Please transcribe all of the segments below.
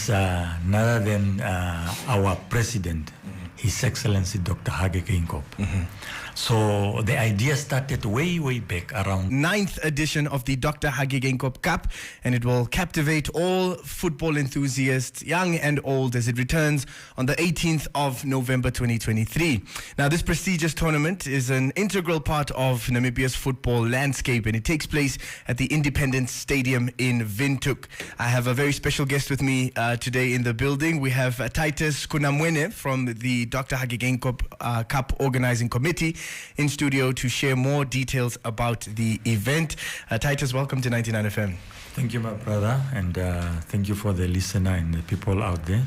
is none other than our president, His Excellency Dr Hage Geingob. So the idea started way back around 9th edition of the Dr Hage Geingob Cup, and it will captivate all football enthusiasts, young and old, as it returns on the 18th of November 2023. Now, this prestigious tournament is an integral part of Namibia's football landscape, and it takes place at the Independence Stadium in Windhoek. I have a very special guest with me today in the building. We have Titus Kunamuene from the Dr Hage Geingob Cup organizing committee in studio to share more details about the event. Titus, welcome to 99 FM. Thank you, my brother, and thank you for the listener and the people out there.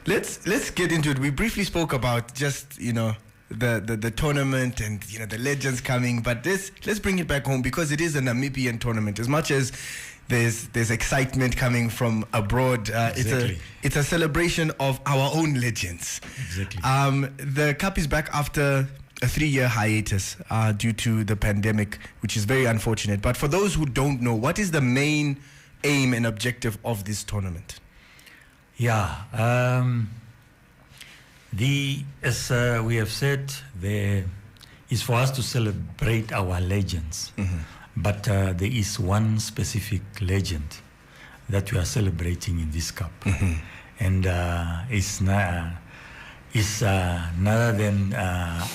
Let's get into it. We briefly spoke about just, the tournament and, the legends coming, but let's bring it back home, because it is a Namibian tournament. As much as there's excitement coming from abroad, Exactly. it's a celebration of our own legends. Exactly. The cup is back after a 3-year hiatus due to the pandemic, which is very unfortunate. But for those who don't know, what is the main aim and objective of this tournament? Yeah, as we have said, there is for us to celebrate our legends. But there is one specific legend that we are celebrating in this cup, and it's none other than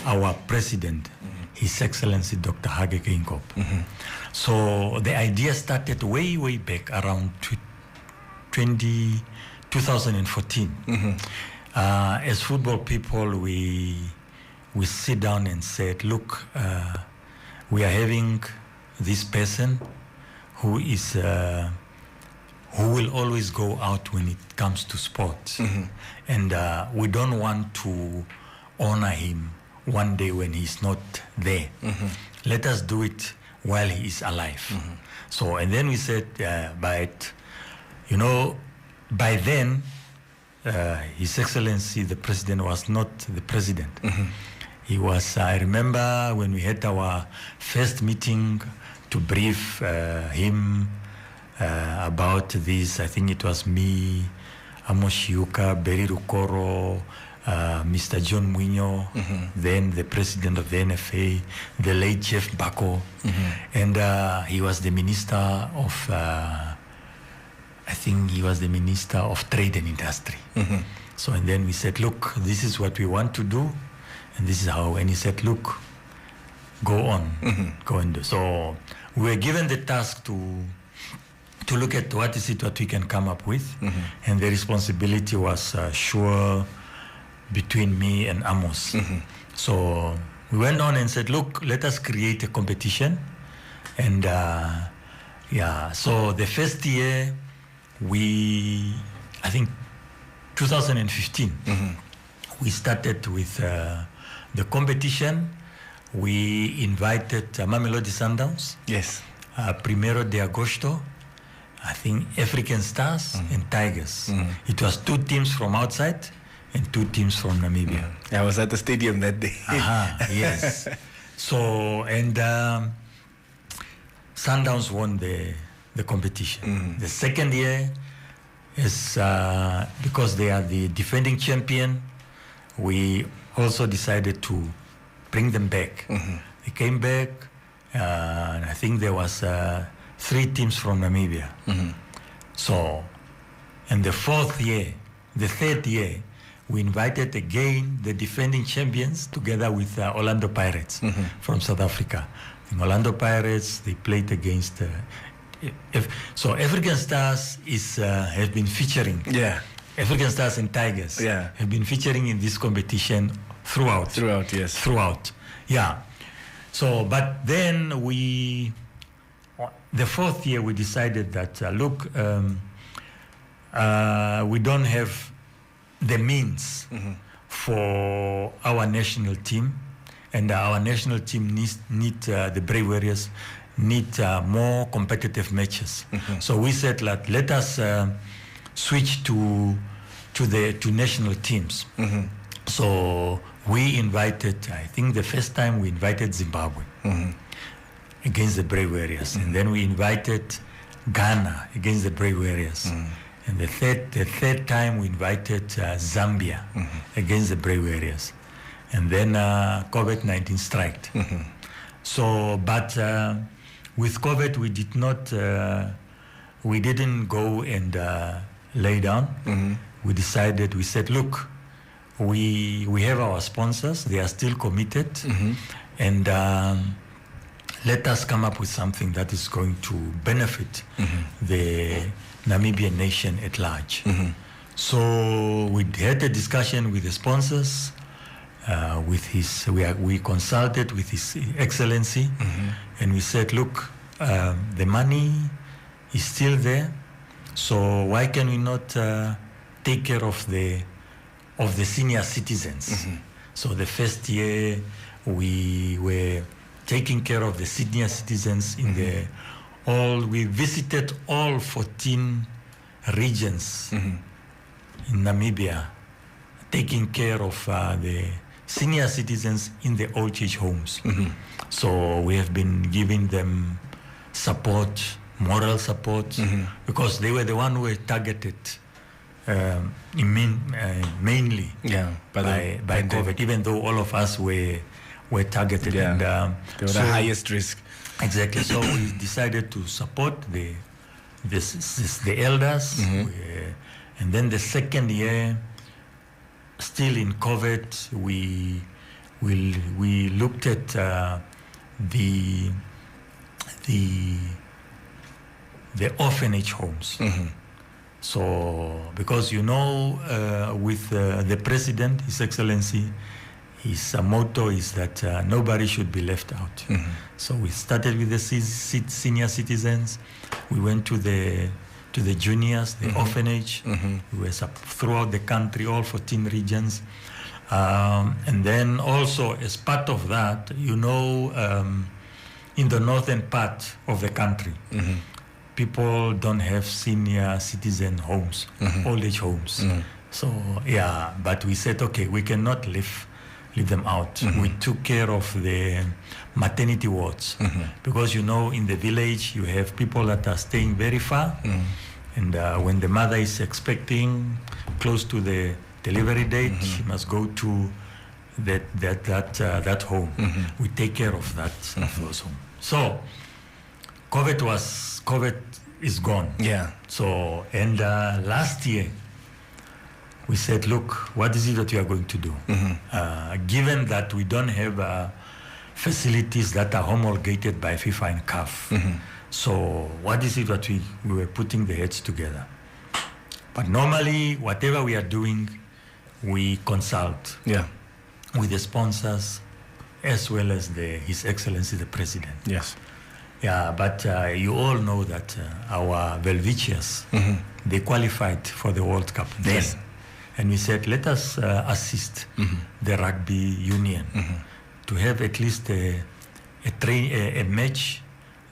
our president, His Excellency Dr Hage Geingob. So the idea started way back around 2014. As football people, we sit down and said, look, we are having this person who will always go out when it comes to sports. And we don't want to honor him one day when he's not there. Let us do it while he is alive. So, and then we said, by then, His Excellency, the President, was not the President. He was, I remember when we had our first meeting to brief him about this. I think it was me, Amos Shiuka, Berry Rukoro, Mr. John Mwinyo, then the president of the NFA, the late Jeff Bako, and he was the minister of, I think he was the minister of trade and industry. So, and then we said, look, this is what we want to do, and this is how, and he said, look, go on, go and do. So we were given the task to look at what we can come up with, and the responsibility was sure between me and Amos. So we went on and said, look, let us create a competition. And so the first year, I think 2015, we started with the competition. We invited Mamelodi Sundowns, Yes. Primero de Agosto, I think African Stars and Tigers. It was 2 teams from outside and 2 teams from Namibia. I was at the stadium that day. Yes. So, and Sundowns won the competition. The second year is because they are the defending champion, we also decided to bring them back. They came back, and I think there was 3 teams from Namibia. So, and the third year, we invited again the defending champions together with Orlando Pirates from South Africa. In Orlando Pirates, they played against. So African Stars has been featuring. African Stars and Tigers have been featuring in this competition throughout. Throughout. Yeah. So, but then the 4th year, we decided that, look, we don't have the means for our national team, and our national team need the Brave Warriors need more competitive matches. So we said, let us switch to national teams. So we invited, I think the first time we invited Zimbabwe against the Brave Warriors, and then we invited Ghana against the Brave Warriors. And the third time we invited Zambia against the Brave Warriors. And then COVID-19 struck. So, but with COVID, we didn't go and lay down. We decided, we said, look, we have our sponsors, they are still committed, and let us come up with something that is going to benefit the Namibian nation at large. So we had a discussion with the sponsors, we consulted with His Excellency, and we said, look, the money is still there, so why can we not take care of the senior citizens? So the first year we were taking care of the senior citizens we visited all 14 regions in Namibia, taking care of the senior citizens in the old age homes. So we have been giving them support, moral support, because they were the one who were targeted mainly by COVID, even though all of us were targeted. And they were the highest risk. Exactly. So we decided to support the elders. And then the second year, still in COVID, we looked at the orphanage homes. So, because with the president, His Excellency, his motto is that nobody should be left out. So we started with the senior citizens. We went to the juniors, the orphanage. We were throughout the country, all 14 regions. And then also, as part of that, in the northern part of the country, people don't have senior citizen homes, old age homes. So, but we said, okay, we cannot leave them out. We took care of the maternity wards, because in the village you have people that are staying very far, and when the mother is expecting close to the delivery date, she must go to that home. We take care of that those homes. So COVID is gone. So, and last year we said, look, what is it that we are going to do? Given that we don't have facilities that are homologated by FIFA and CAF, so what is it that we were putting the heads together? But normally, whatever we are doing, we consult with the sponsors as well as His Excellency the President. But you all know that our Velvicias, they qualified for the World Cup then. And we said, let us assist the rugby union to have at least a match,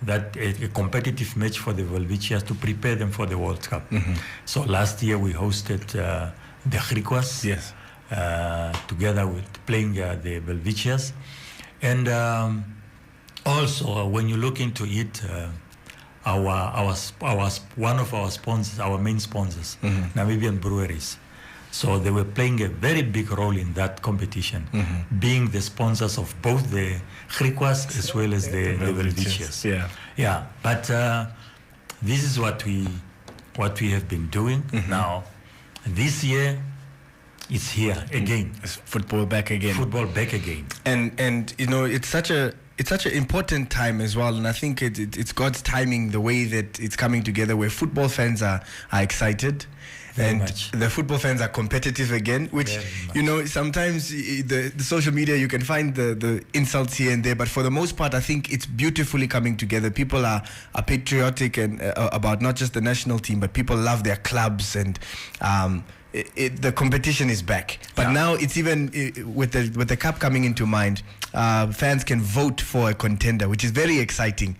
a competitive match for the Velvicias to prepare them for the World Cup. So last year we hosted the Griquas together with playing the Velvicias. And also, when you look into it, one of our sponsors, our main sponsors, Namibian Breweries, so they were playing a very big role in that competition, being the sponsors of both the Griquas as well as the Velvicias. But this is what we have been doing. Now, this year, it's here again. It's football back again. Football back again. And it's such an important time as well, and I think it's God's timing, the way that it's coming together, where football fans are excited. And the football fans are competitive again, which, sometimes the social media, you can find the insults here and there, but for the most part, I think it's beautifully coming together. People are patriotic and about not just the national team, but people love their clubs, and the competition is back. But now it's even with the cup coming into mind, fans can vote for a contender, which is very exciting.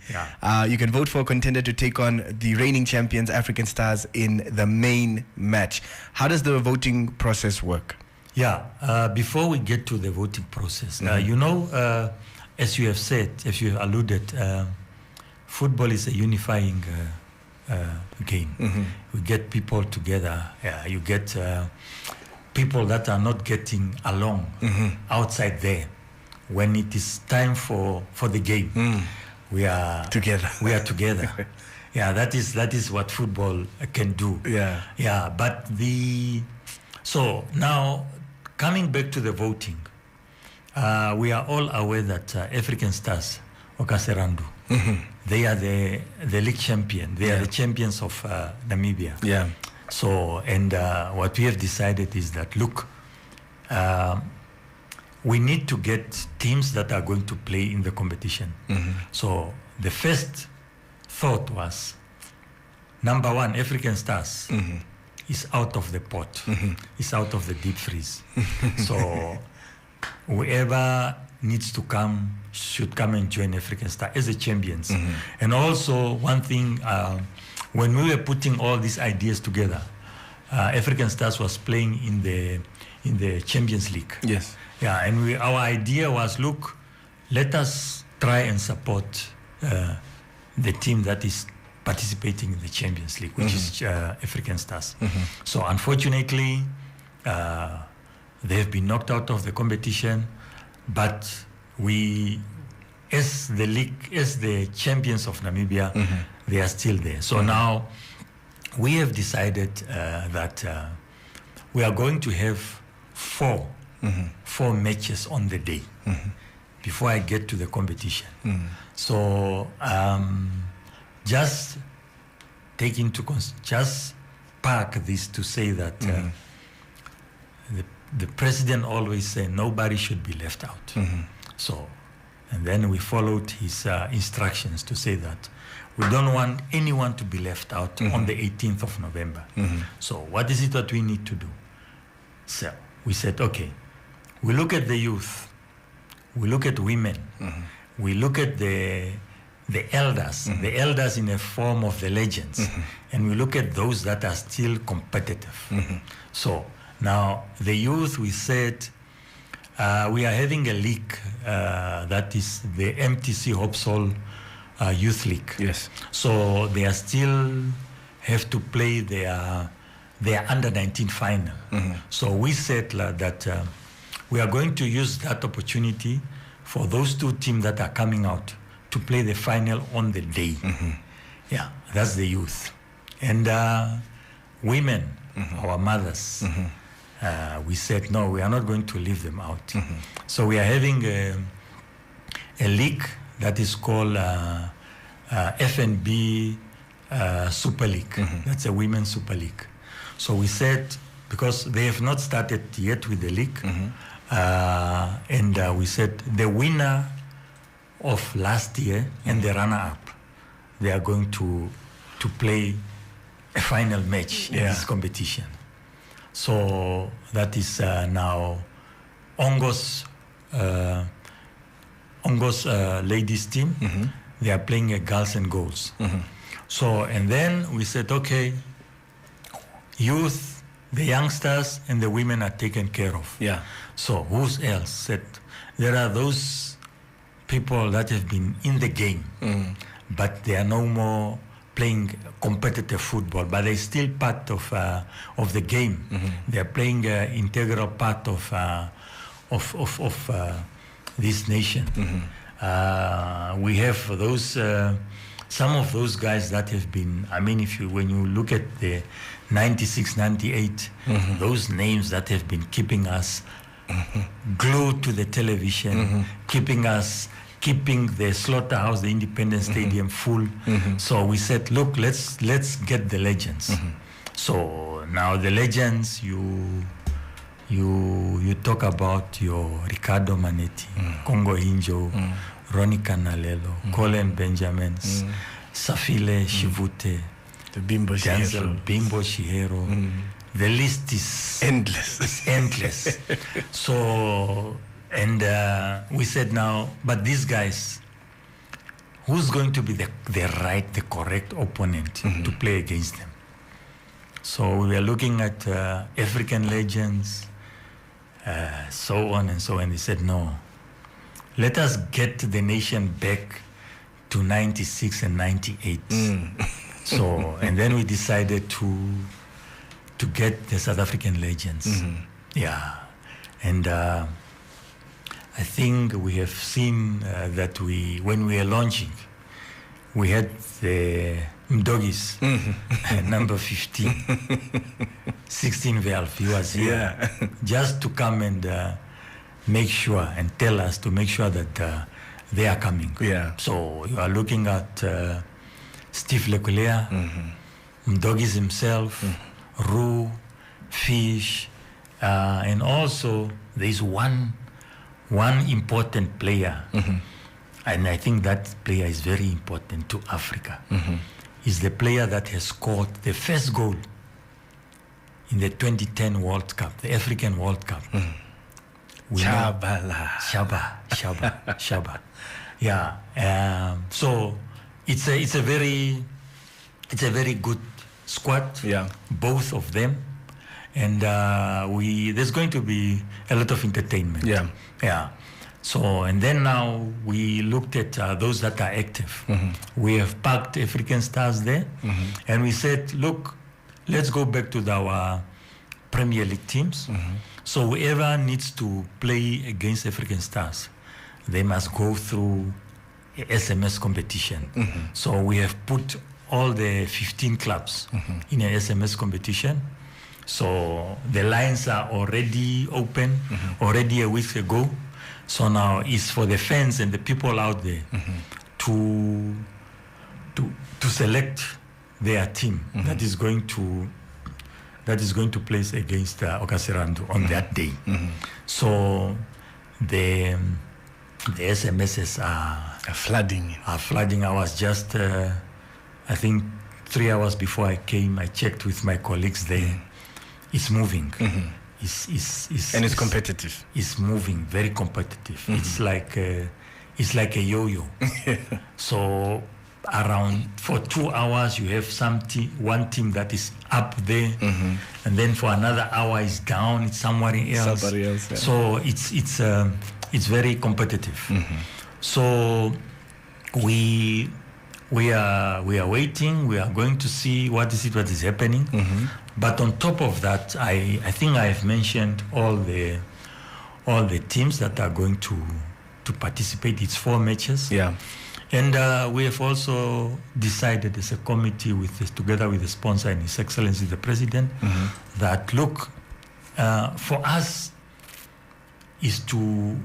You can vote for a contender to take on the reigning champions, African Stars, in the main match. How does the voting process work? Before we get to the voting process, as you have said, as you have alluded, football is a unifying game. We get people together. You get people that are not getting along outside there. When it is time for the game, we are together. We are together. Yeah, that is what football can do. Yeah. But so now coming back to the voting, we are all aware that African Stars, Okaserandu, they are the league champion. They are the champions of Namibia. Yeah. So, and what we have decided is that, look, we need to get teams that are going to play in the competition. So the first thought was, number one, African Stars is out of the pot, is out of the deep freeze. So whoever needs to come should come and join African Star as the champions. And also one thing, when we were putting all these ideas together, African Stars was playing in the Champions League. Yes. Yeah, and our idea was, look, let us try and support the team that is participating in the Champions League, which is African Stars. So unfortunately, they have been knocked out of the competition, but we, as the league, as the champions of Namibia, they are still there. So now we have decided that we are going to have four matches on the day before I get to the competition. So just take into just park this to say that the president always said nobody should be left out. So, and then we followed his instructions to say that we don't want anyone to be left out on the 18th of November. So what is it that we need to do? So we said, okay, we look at the youth, we look at women, we look at the elders, the elders in a form of the legends, and we look at those that are still competitive. So now the youth, we said, we are having a league that is the MTC Hopsol Youth League. Yes. So they are still have to play their under-19 final. So we said that we are going to use that opportunity for those two teams that are coming out to play the final on the day. Yeah, that's the youth. And women, our mothers, we said, no, we are not going to leave them out. So we are having a league that is called FNB Super League. That's a women's Super League. So we said, because they have not started yet with the league, and we said the winner of last year and the runner-up, they are going to play a final match in this competition. So that is now Ongo's ladies team. They are playing girls and goals. So, and then we said, okay, youth, the youngsters and the women are taken care of. Yeah. So who else? Said there are those people that have been in the game, but they are no more playing competitive football, but they're still part of the game. They are playing an integral part of this nation. We have those some of those guys that have been. I mean, when you look at the 96, 98, those names that have been keeping us glued to the television, keeping the slaughterhouse, the Independence Stadium full. So we said, look, let's get the legends. So now the legends, you talk about your Ricardo Manetti, Congo Hinjo, Ronnie Canalelo, Colin Benjamins, Safile Shivute, the Bimbo Denzel Bimbo Shihero. The list is endless. It's endless. So, and we said now, but these guys, who's going to be the correct opponent to play against them? So we were looking at African legends, so on and so on. They said, no, let us get the nation back to 96 and 98. So, and then we decided to get the South African legends. Yeah. And I think we have seen that when we are launching, we had the Mdogis, number 15, 16 valve. He was here just to come and make sure and tell us to make sure that they are coming. Yeah. So you are looking at Steve Lekulea, Mdogis himself, Roo, Fish, and also there is one important player, and I think that player is very important to Africa. Is the player that has scored the first goal in the 2010 World Cup, the African World Cup. Shaba. Yeah. So it's a very good squad. Yeah. Both of them, and there's going to be a lot of entertainment. Yeah. Yeah. So, and then now we looked at those that are active. We have packed African stars there, and we said, look, let's go back to our Premier League teams. So whoever needs to play against African stars, they must go through a SMS competition. So we have put all the 15 clubs in an SMS competition. So the lines are already open, already a week ago. So now it's for the fans and the people out there to select their team that is going to place against Okasirando on that day. So the SMSs are flooding. I was just I think 3 hours before I came, I checked with my colleagues there. It's moving. It's competitive. It's moving, very competitive. It's like a yo-yo. So around for 2 hours you have one team that is up there, and then for another hour is down. It's somebody else. Yeah. So it's very competitive. So we are waiting. We are going to see what is happening. But on top of that, I think I have mentioned all the teams that are going to participate. It's 4 matches. Yeah. And we have also decided as a committee together with the sponsor and His Excellency the President that look, for us is to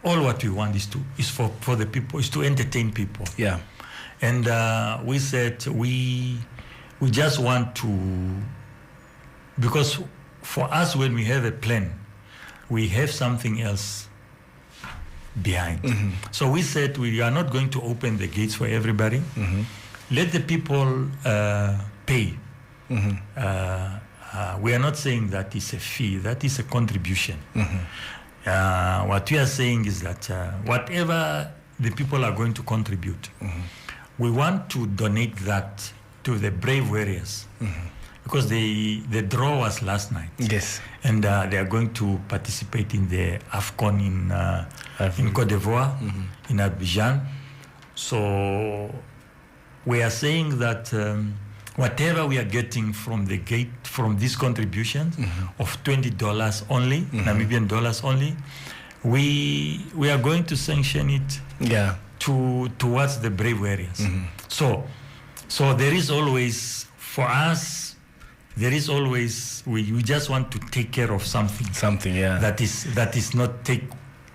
all what we want is for the people, is to entertain people. Yeah. And we said we just want to, because for us when we have a plan, we have something else behind. So we said we are not going to open the gates for everybody. Let the people pay. We are not saying that is a fee, that is a contribution. What we are saying is that whatever the people are going to contribute, we want to donate that to the brave warriors, because the draw was last night. Yes. And they are going to participate in the AFCON in Côte d'Ivoire, in Abidjan. So we are saying that whatever we are getting from the gate, from these contributions of $20 only, Namibian dollars only, we are going to sanction it towards the brave warriors. So there is always, for us, there is always, we just want to take care of something. That is not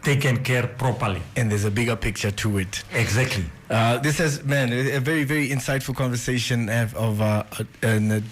taken care properly. And there's a bigger picture to it. Exactly. This has, a very, very insightful conversation of a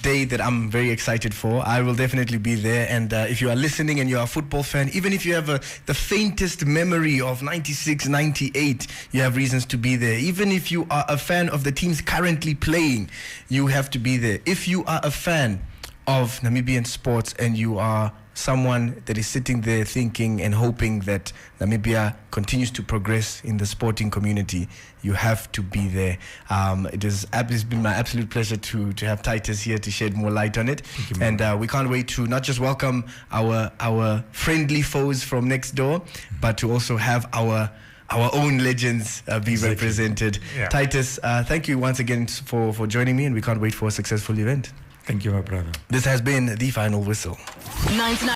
day that I'm very excited for. I will definitely be there. And if you are listening and you're a football fan, even if you have the faintest memory of 96, 98, you have reasons to be there. Even if you are a fan of the teams currently playing, you have to be there. If you are a fan of Namibian sports and you are someone that is sitting there thinking and hoping that Namibia continues to progress in the sporting community, you have to be there. It's been my absolute pleasure to have Titus here to shed more light on it. And we can't wait to not just welcome our friendly foes from next door, but to also have our our own legends be represented. Yeah. Titus, thank you once again for joining me, and we can't wait for a successful event. Thank you, my brother. This has been The Final Whistle.